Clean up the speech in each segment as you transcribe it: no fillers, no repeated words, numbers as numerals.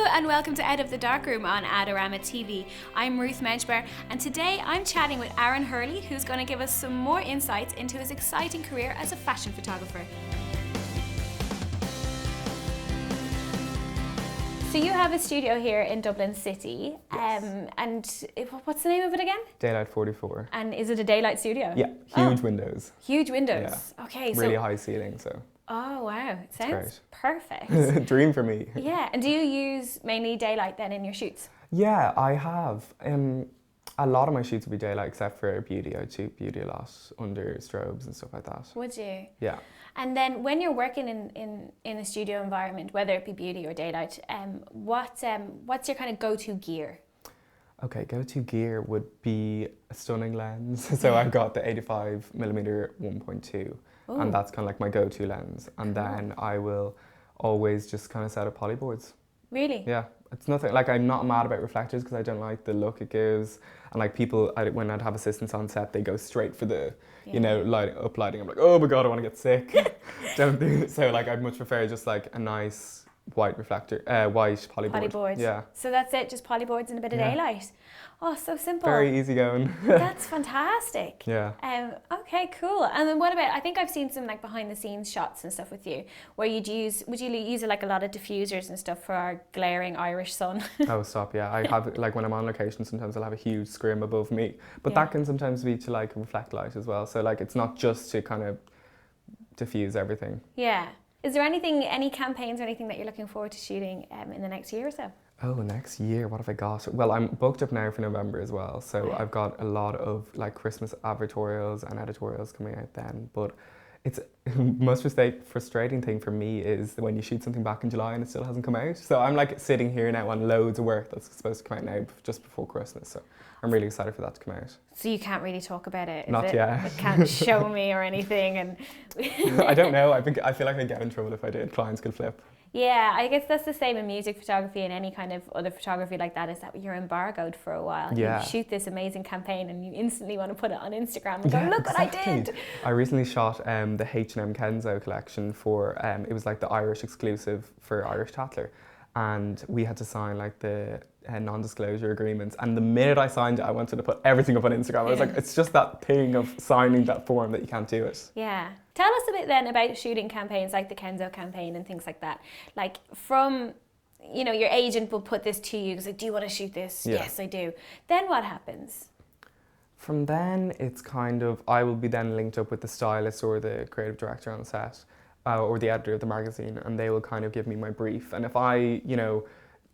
Hello and welcome to Out of the Darkroom on Adorama TV. I'm Ruth Medjber and today I'm chatting with Aaron Hurley, who's going to give us some more insights into his exciting career as a fashion photographer. So you have a studio here in Dublin City, yes. And what's the name of it again? Daylight 44. And is it a daylight studio? Yeah, huge windows. Huge windows. Yeah. Okay, really high ceiling, so. Oh wow, sounds perfect. Dream for me. Yeah, and do you use mainly daylight then in your shoots? Yeah, I have. A lot of my shoots will be daylight except for beauty. I shoot beauty a lot under strobes and stuff like that. Would you? Yeah. And then when you're working in a studio environment, whether it be beauty or daylight, what's your kind of go-to gear? Okay, go-to gear would be a stunning lens. So I've got the 85mm 1.2. Ooh. And that's kind of like my go-to lens. And then I will always just kind of set up polyboards. Really? Yeah, it's nothing, like I'm not mad about reflectors because I don't like the look it gives. And like people, when I'd have assistants on set, they go straight for the, you know, lighting. I'm like, oh my God, I want to get sick. Don't do it. So like I'd much prefer just like a nice white reflector, white polyboard. Polyboard. Yeah. So that's it, just polyboards and a bit of daylight. Oh, so simple. Very easy going. That's fantastic. Yeah. Okay, cool. And then what about, I think I've seen some like behind the scenes shots and stuff with you where would you use like a lot of diffusers and stuff for our glaring Irish sun? Oh, stop, yeah. I have, like when I'm on location, sometimes I'll have a huge scrim above me. But that can sometimes be to like reflect light as well. So like it's not just to kind of diffuse everything. Yeah. Is there any campaigns or anything that you're looking forward to shooting in the next year or so? Oh, next year, what have I got? Well, I'm booked up now for November as well. So Right. I've got a lot of like Christmas advertorials and editorials coming out then. But it's most frustrating thing for me is when you shoot something back in July and it still hasn't come out. So I'm like sitting here now on loads of work that's supposed to come out now just before Christmas. So I'm really excited for that to come out. So you can't really talk about it? Not yet. It can't show me or anything? And I don't know. I feel like I'd get in trouble if I did. Clients could flip. Yeah, I guess that's the same in music photography and any kind of other photography like that, is that you're embargoed for a while. Yeah. You shoot this amazing campaign and you instantly want to put it on Instagram and go, look what I did. I recently shot the H&M Kenzo collection for, it was like the Irish exclusive for Irish Tatler. And we had to sign like the non-disclosure agreements. And the minute I signed it, I wanted to put everything up on Instagram. I was like, it's just that thing of signing that form that you can't do it. Yeah. Tell us a bit then about shooting campaigns like the Kenzo campaign and things like that. Like from, you know, your agent will put this to you. It's like, do you want to shoot this? Yeah. Yes, I do. Then what happens? From then, it's kind of, I will be then linked up with the stylist or the creative director on set. Or the editor of the magazine, and they will kind of give me my brief. And if I, you know,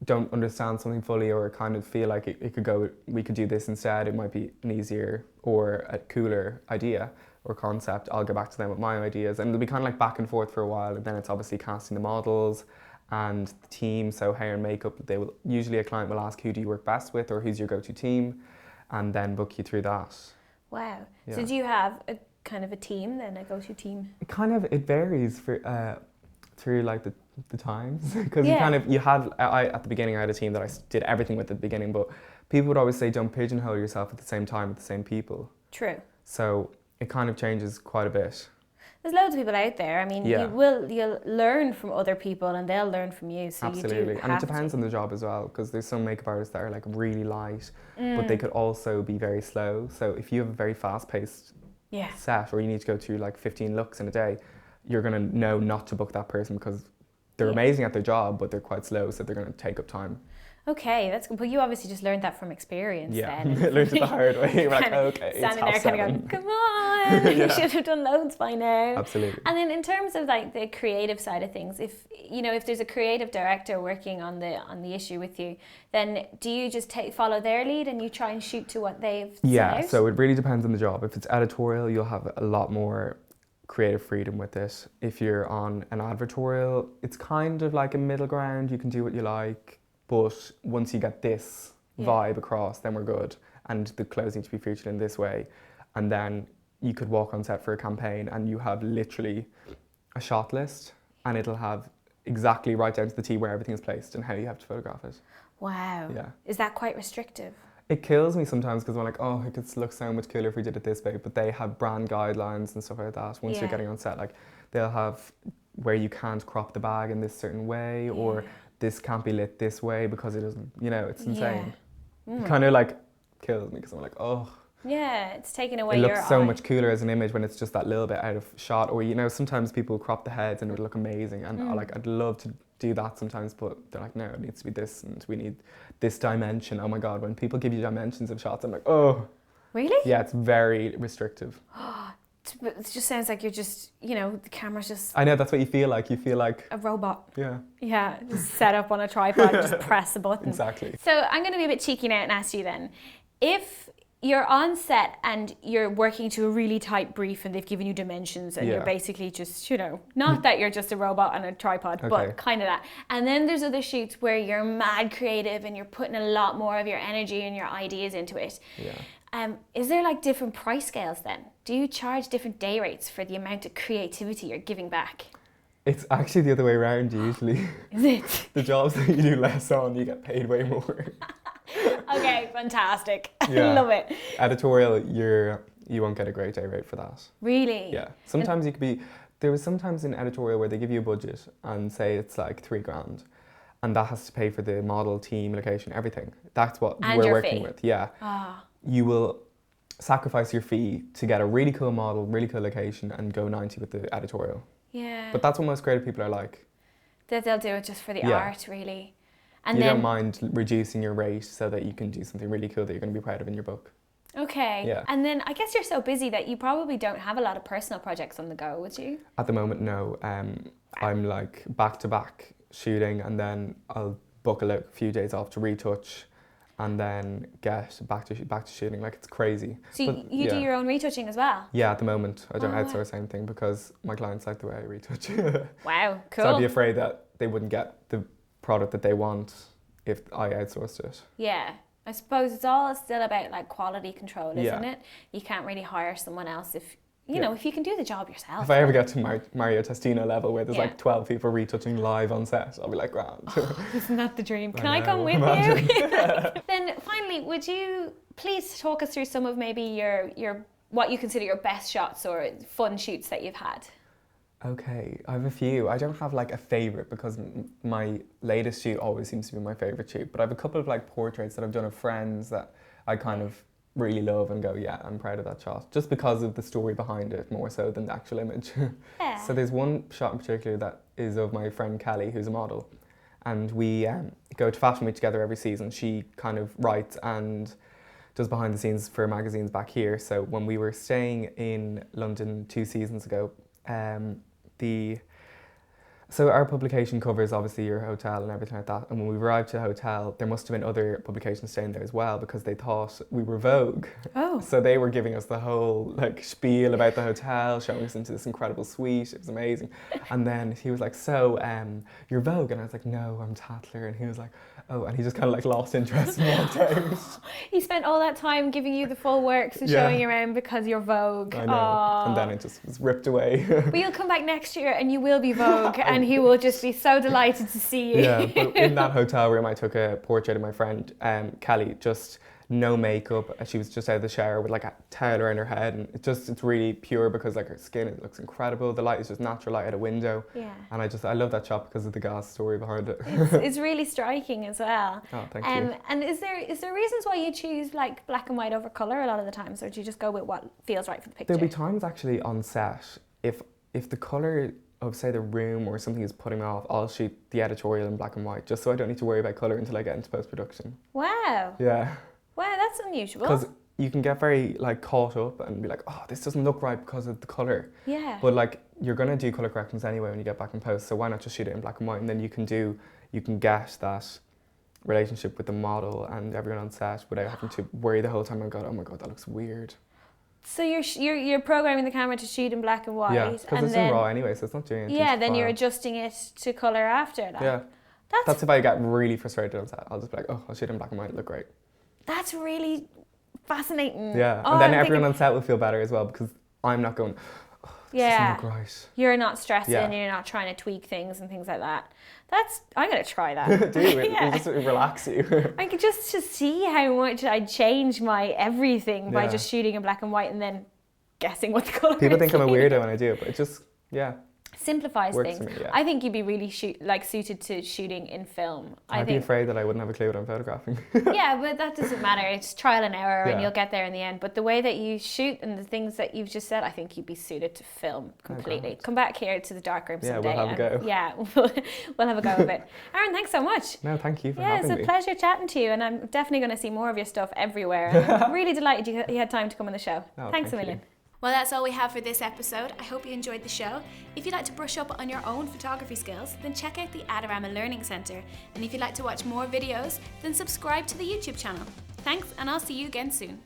don't understand something fully or kind of feel like it could go, we could do this instead, it might be an easier or a cooler idea or concept, I'll go back to them with my ideas. And it'll be kind of like back and forth for a while, and then it's obviously casting the models and the team, so hair and makeup. Usually a client will ask, who do you work best with, or who's your go-to team, and then book you through that. Wow. Yeah. So do you have a kind of a team then, a go-to team? It varies for through like the times, because at the beginning I had a team that I did everything with at the beginning, but people would always say don't pigeonhole yourself at the same time with the same people. True. So it kind of changes quite a bit. There's loads of people out there. I mean, you'll learn from other people and they'll learn from you. So absolutely. You do and it depends on the job as well, because there's some makeup artists that are like really light, but they could also be very slow. So if you have a very fast-paced set, or you need to go through like 15 looks in a day, you're going to know not to book that person because they're amazing at their job, but they're quite slow, so they're going to take up time. Okay, that's good. But you obviously just learned that from experience then. Yeah, learned it the hard way. You're like, okay, standing it's there kind of going, come on, you should have done loads by now. Absolutely. And then in terms of like the creative side of things, if there's a creative director working on the issue with you, then do you just follow their lead and you try and shoot to what they've set out? So it really depends on the job. If it's editorial, you'll have a lot more creative freedom with it. If you're on an advertorial, it's kind of like a middle ground. You can do what you like. But once you get this vibe across, then we're good. And the clothes need to be featured in this way. And then you could walk on set for a campaign and you have literally a shot list, and it'll have exactly right down to the T where everything is placed and how you have to photograph it. Wow. Yeah. Is that quite restrictive? It kills me sometimes because I'm like, oh, it could look so much cooler if we did it this way. But they have brand guidelines and stuff like that. Once you're getting on set, like they'll have where you can't crop the bag in this certain way, or this can't be lit this way because it doesn't, you know, it's insane. Yeah. It kind of like kills me because I'm like, oh. Yeah, it's taking away It your looks so eye. much cooler as an image when it's just that little bit out of shot. Or, you know, sometimes people crop the heads and it would look amazing. And like, I'd love to do that sometimes, but they're like, no, it needs to be this and we need this dimension. Oh my God, when people give you dimensions of shots, I'm like, oh. Really? Yeah, it's very restrictive. It just sounds like you're just, you know, the camera's just I know, that's what you feel like. You feel like a robot. Yeah. Yeah, just set up on a tripod and just press the button. Exactly. So I'm going to be a bit cheeky now and ask you then, if you're on set and you're working to a really tight brief and they've given you dimensions and you're basically just, you know, not that you're just a robot on a tripod, but kind of that. And then there's other shoots where you're mad creative and you're putting a lot more of your energy and your ideas into it. Yeah. Is there like different price scales then? Do you charge different day rates for the amount of creativity you're giving back? It's actually the other way around usually. Is it? The jobs that you do less on, you get paid way more. Okay, fantastic. Yeah. Love it. Editorial, you won't get a great day rate for that. Really? Yeah. Sometimes you could be, there was sometimes in editorial where they give you a budget and say it's like $3,000 and that has to pay for the model, team, location, everything. That's what And we're your working fee. with. Yeah. Ah. You will sacrifice your fee to get a really cool model, really cool location and go 90 with the editorial. Yeah. But that's what most creative people are like. That they'll do it just for the art, really. And you then, don't mind reducing your rate so that you can do something really cool that you're going to be proud of in your book. okay. Yeah. And then I guess you're so busy that you probably don't have a lot of personal projects on the go, would you? At the moment, no. I'm like back to back shooting and then I'll book a few days off to retouch and then get back to shooting. Like, it's crazy. So But, you do your own retouching as well? Yeah, at the moment. I don't Oh, outsource anything because my clients like the way I retouch. Wow, cool. So I'd be afraid that they wouldn't get the product that they want if I outsourced it. Yeah. I suppose it's all still about like quality control, isn't Yeah. it? You can't really hire someone else if, you know, if you can do the job yourself. If I ever get to Mario Testino level where there's Yeah. like 12 people retouching live on set, I'll be like, grand. Isn't that the dream? Can I know, come with imagine. you? Then finally, would you please talk us through some of maybe your what you consider your best shots or fun shoots that you've had? Okay, I have a few. I don't have like a favourite because my latest shoot always seems to be my favourite shoot, but I have a couple of like portraits that I've done of friends that I kind of really love and go, yeah, I'm proud of that shot, just because of the story behind it more so than the actual image. Yeah. So there's one shot in particular that is of my friend Kelly, who's a model, and we go to Fashion Week together every season. She kind of writes and does behind the scenes for magazines back here. So when we were staying in London 2 seasons ago, so our publication covers obviously your hotel and everything like that, and when we arrived to the hotel there must have been other publications staying there as well because they thought we were Vogue. Oh. So they were giving us the whole like spiel about the hotel, showing us into this incredible suite. It was amazing. And then he was like, so you're Vogue? And I was like, no, I'm Tatler. And he was like, oh, and he just kind of like lost interest and walked out. He spent all that time giving you the full works and showing you around because you're Vogue. I know. Aww. And then it just was ripped away. But you'll come back next year and you will be Vogue and he will just be so delighted to see you. Yeah, but in that hotel room I took a portrait of my friend Kelly, just no makeup. She was just out of the shower with like a towel around her head, and it's really pure because like her skin, it looks incredible. The light is just natural light at a window. Yeah. And I love that shot because of the gas story behind it. It's really striking as well. Oh, thank you. And is there reasons why you choose like black and white over colour a lot of the times, or do you just go with what feels right for the picture? There'll be times actually on set if the colour of say the room or something is putting me off, I'll shoot the editorial in black and white just so I don't need to worry about colour until I get into post-production. Wow. Yeah. Wow, that's unusual. Because you can get very like caught up and be like, oh, this doesn't look right because of the colour. Yeah. But like you're gonna do colour corrections anyway when you get back in post, so why not just shoot it in black and white, and then you can get that relationship with the model and everyone on set without having to worry the whole time. Oh my god, that looks weird. So you're programming the camera to shoot in black and white. Yeah, because it's in raw anyway, so it's not doing anything. Yeah, to then you're file. adjusting it to colour after that. Yeah. That's if I get really frustrated on set. I'll just be like, oh, I'll shoot in black and white, it'll look great. That's really fascinating. Yeah, Oh, and then I'm everyone thinking- on set will feel better as well because I'm not going, oh, this Yeah. doesn't look right. You're not stressing, Yeah. you're not trying to tweak things and things like that. I'm going to try that. Do it, Yeah. it'll just relax you. I could just to see how much I'd change my everything by Yeah. just shooting in black and white and then guessing what the colour is. People think I'm a weirdo when I do it, but it just, yeah. simplifies Works things. for me, yeah. I think you'd be really suited to shooting in film. I'd be afraid that I wouldn't have a clue what I'm photographing. Yeah, but that doesn't matter. It's trial and error, and Yeah. you'll get there in the end. But the way that you shoot and the things that you've just said, I think you'd be suited to film completely. God. Come back here to the Darkroom Yeah, someday. we'll have a go. Yeah, we'll have a go of it. Aaron, thanks so much. No, thank you for Yeah, having it's me. a pleasure chatting to you, and I'm definitely going to see more of your stuff everywhere. And I'm really delighted you had time to come on the show. Oh, Thanks a thank million. you. Well, that's all we have for this episode. I hope you enjoyed the show. If you'd like to brush up on your own photography skills, then check out the Adorama Learning Centre. And if you'd like to watch more videos, then subscribe to the YouTube channel. Thanks, and I'll see you again soon.